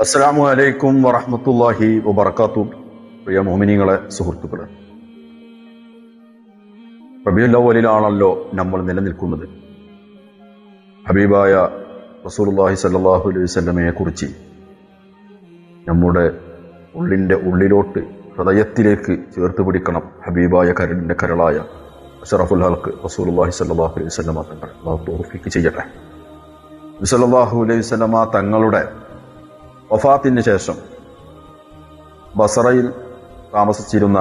അസ്സലാമു അലൈക്കും വറഹ്മത്തുള്ളാഹി വബറകാതുഹു. പ്രിയ മുഅ്മിനീങ്ങളെ, സുഹൃത്തുക്കളെ, റബീഉൽ അവ്വലിലാണല്ലോ നമ്മൾ നിലനിൽക്കുന്നത്. ഹബീബായ റസൂലുള്ളാഹി സ്വല്ലല്ലാഹു അലൈഹി വസല്ലമയെ കുറിച്ച് നമ്മുടെ ഉള്ളിൻ്റെ ഉള്ളിലോട്ട്, ഹൃദയത്തിലേക്ക് ചേർത്ത് പിടിക്കണം ഹബീബായ കരളിൻ്റെ കരളായ അഷ്റഫുൽ ഹൽഖ് റസൂലുള്ളാഹി സ്വല്ലല്ലാഹു അലൈഹി വസല്ലമ തങ്ങൾ അല്ലാഹു തൗഫീഖ് ചെയ്യട്ടെ. സ്വല്ലല്ലാഹു അലൈഹി വസല്ലമ തങ്ങളുടെ വഫാത്തിന് ശേഷം ബസറയിൽ താമസിച്ചിരുന്ന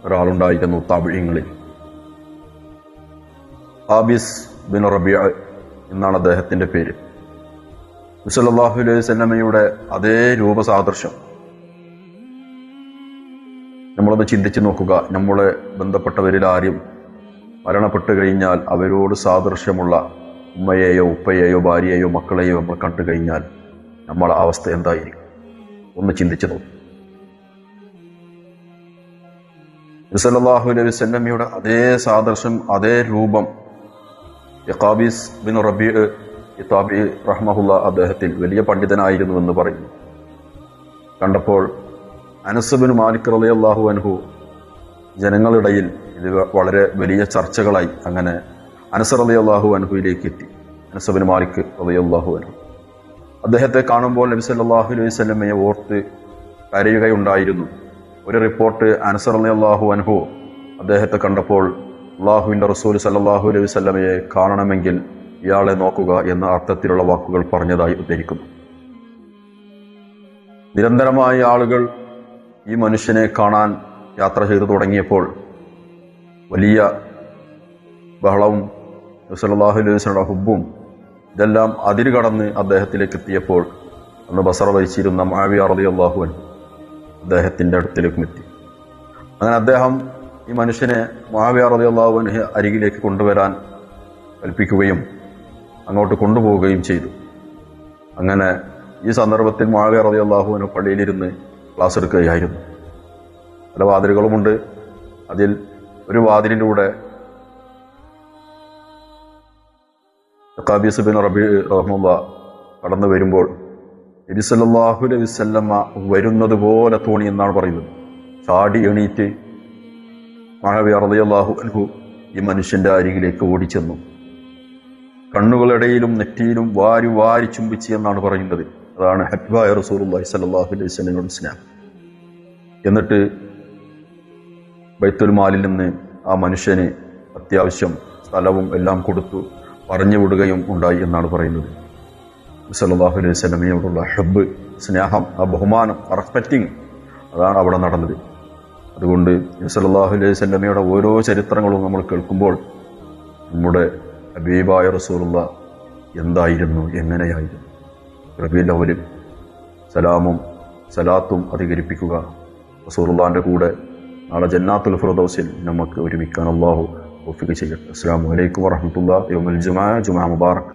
ഒരാളുണ്ടായിരുന്നു താബിഈങ്ങളിൽ. ഖാബിസ് ബിൻ റബീഅ എന്നാണ് അദ്ദേഹത്തിന്റെ പേര്. സല്ലല്ലാഹു അലൈഹി വസല്ലമയുടെ അതേ രൂപസാദൃശ്യം നമ്മളൊന്ന് ചിന്തിച്ചു നോക്കുക. നമ്മളെ ബന്ധപ്പെട്ടവരിൽ ആരും മരണപ്പെട്ടു കഴിഞ്ഞാൽ അവരോട് സാദൃശ്യമുള്ള ഉമ്മയെയോ ഉപ്പയെയോ ഭാര്യയെയോ മക്കളെയോ നമ്മൾ കണ്ടു കഴിഞ്ഞാൽ നമ്മളെ അവസ്ഥ എന്തായിരിക്കും? ഒന്ന് ചിന്തിച്ചു നോക്കും. സല്ലല്ലാഹു അലൈഹി വസല്ലമയുടെ അതേ സാദൃശ്യം, അതേ രൂപം ഖാബിസ് ബിൻ റബീഅ താബിഈ റഹ്മഹുല്ലാ അദ്ദേഹത്തിൽ വലിയ പണ്ഡിതനായിരുന്നുവെന്ന് പറയുന്നു. കണ്ടപ്പോൾ അനസ് ബിൻ മാലിക് റളിയല്ലാഹു അൻഹു ജനങ്ങളിടയിൽ ഇത് വളരെ വലിയ ചർച്ചകളായി. അങ്ങനെ അനസ് റളിയല്ലാഹു അൻഹുവിലേക്ക് എത്തി. അനസ് ബിൻ മാലിക് റളിയല്ലാഹു അൻഹു അദ്ദേഹത്തെ കാണുമ്പോൾ നബി സല്ലല്ലാഹു അലൈഹി വസല്ലമയെ ഓർത്ത് കരയുകയുണ്ടായിരുന്നു. ഒരു റിപ്പോർട്ട് അനസ് റളിയല്ലാഹു അൻഹു അദ്ദേഹത്തെ കണ്ടപ്പോൾ അല്ലാഹുവിൻ്റെ റസൂൽ സല്ലല്ലാഹു അലൈഹി വസല്ലമയെ കാണണമെങ്കിൽ ഇയാളെ നോക്കുക എന്ന അർത്ഥത്തിലുള്ള വാക്കുകൾ പറഞ്ഞതായി ഉദ്ധരിക്കുന്നു. നിരന്തരമായ ആളുകൾ ഈ മനുഷ്യനെ കാണാൻ യാത്ര ചെയ്തു തുടങ്ങിയപ്പോൾ വലിയ ബഹളവും നബി സല്ലല്ലാഹു അലൈഹി വസല്ലമയുടെ ഹുബ്ബും ഇതെല്ലാം അതിരുകടന്ന് അദ്ദേഹത്തിലേക്ക് എത്തിയപ്പോൾ അന്ന് ബസറ വഹിച്ചിരുന്ന മുആവിയ റളിയല്ലാഹു അൻഹു അദ്ദേഹത്തിൻ്റെ അടുത്തിലേക്കും എത്തി. അങ്ങനെ അദ്ദേഹം ഈ മനുഷ്യനെ മുആവിയ റളിയല്ലാഹു അൻഹു അരികിലേക്ക് കൊണ്ടുവരാൻ കൽപ്പിക്കുകയും അങ്ങോട്ട് കൊണ്ടുപോവുകയും ചെയ്തു. അങ്ങനെ ഈ സന്ദർഭത്തിൽ മുആവിയ റളിയല്ലാഹു അൻഹു പള്ളിയിലിരുന്ന് ക്ലാസ് എടുക്കുകയായിരുന്നു. പല വാതിലുകളുമുണ്ട്. അതിൽ ഒരു വാതിലിലൂടെ ഖാബിസ് ബിൻ റബീഅ റഹ്മത്തുള്ളാഹി കടന്നു വരുമ്പോൾ നബി സല്ലല്ലാഹു അലൈഹി വസല്ലമ വരുന്നത് പോലെ തോന്നി എന്നാണ് പറയുന്നത്. ചാടി എണീറ്റ് മുആവിയ റളിയല്ലാഹു അൻഹു ഈ മനുഷ്യന്റെ അരികിലേക്ക് ഓടിച്ചെന്നു. കണ്ണുകളിടയിലും നെറ്റിയിലും വാരി വാരി ചുംബിച്ച് എന്നാണ് പറയുന്നത്. അതാണ് ഹബീബായ റസൂലുള്ളാഹി സ്വല്ലല്ലാഹു അലൈഹി വസല്ലമയുടെ സ്നേഹം. എന്നിട്ട് ബൈത്തുൽ മാലിൽ നിന്ന് ആ മനുഷ്യന് അത്യാവശ്യം സ്ഥലവും എല്ലാം കൊടുത്തു പറഞ്ഞു വിടുകയും ഉണ്ടായി എന്നാണ് പറയുന്നത്. സല്ലല്ലാഹു അലൈഹി വസല്ലമയോടുള്ള ഹബ്ബ്, സ്നേഹം, ആ ബഹുമാനം, റെസ്പെക്റ്റിംഗ്, അതാണ് അവിടെ നടന്നത്. അതുകൊണ്ട് സല്ലല്ലാഹു അലൈഹി വസല്ലമയുടെ ഓരോ ചരിത്രങ്ങളും നമ്മൾ കേൾക്കുമ്പോൾ നമ്മുടെ ഹബീബായ റസൂലുള്ളാഹി എന്തായിരുന്നു, എങ്ങനെയായിരുന്നു? റബീഉൽ അവ്വലിൽ സലാമും സലാത്തും അധികരിപ്പിക്കുക. റസൂലുള്ളാഹിന്റെ കൂടെ നാളെ ജന്നാത്തുൽ ഫിർദൗസിൽ നമുക്ക് ഒരുമിക്കാൻ അല്ലാഹു തൗഫീഖ് ചെയ്യട്ടെ. അസ്സലാമു അലൈക്കും വറഹ്മത്തുള്ളാഹി. യൗമുൽ ജുമുഅ മുബാറക്.